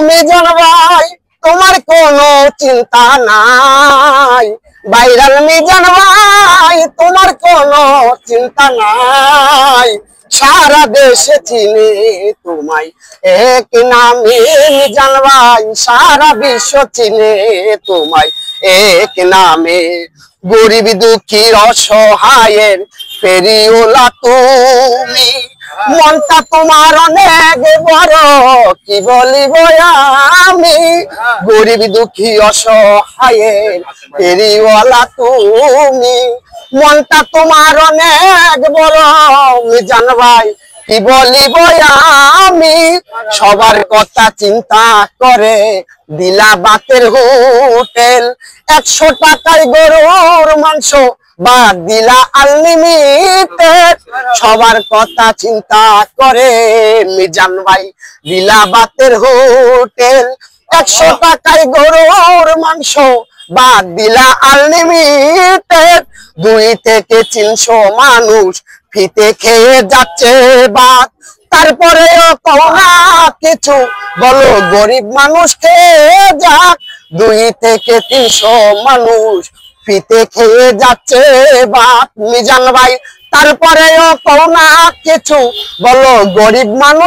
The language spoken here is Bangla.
মিজান ভাই তোমার কোনো চিন্তা নাই, ভাইরাল মিজান ভাই তোমার কোনো চিন্তা নাই, সারা দেশে চিনে তোমায় এক নামে মিজান ভাই, সারা বিশ্ব চিনে তোমায় এক নামে। গরিব দুঃখী অসহায়ের ফেরিওলা তুমি, মনটা তোমার অনেক বড় কি বলিব আমি। গরিব দুঃখী অসহায়ের ফেরিওয়ালা তুমি, মনটা তোমার অনেক বড় মিজান ভাই কি বলিব আমি। সবার কথা চিন্তা করে দিলা বাতের হোটেল, 100 টাকায় গরুর মাংস বাদ দিলা আনলিমিটেড। সবার কথা চিন্তা করে মিজান ভাই দিলা বাতের হোটেল, 100 টাকায় গরুর মাংস বাদ দিলা আনলিমিটেড। 2 থেকে 300 মানুষ ফিতে খেয়ে যাচ্ছে ভাত, তারপরেও কও না কিছু, বলো গরিব মানুষ খেয়ে যাক। 2 থেকে 300 মানুষ ফিতে খেয়ে যাচ্ছে ভাত মিজান ভাই, তারপরেও কও না কিছু, বলো গরিব মানুষ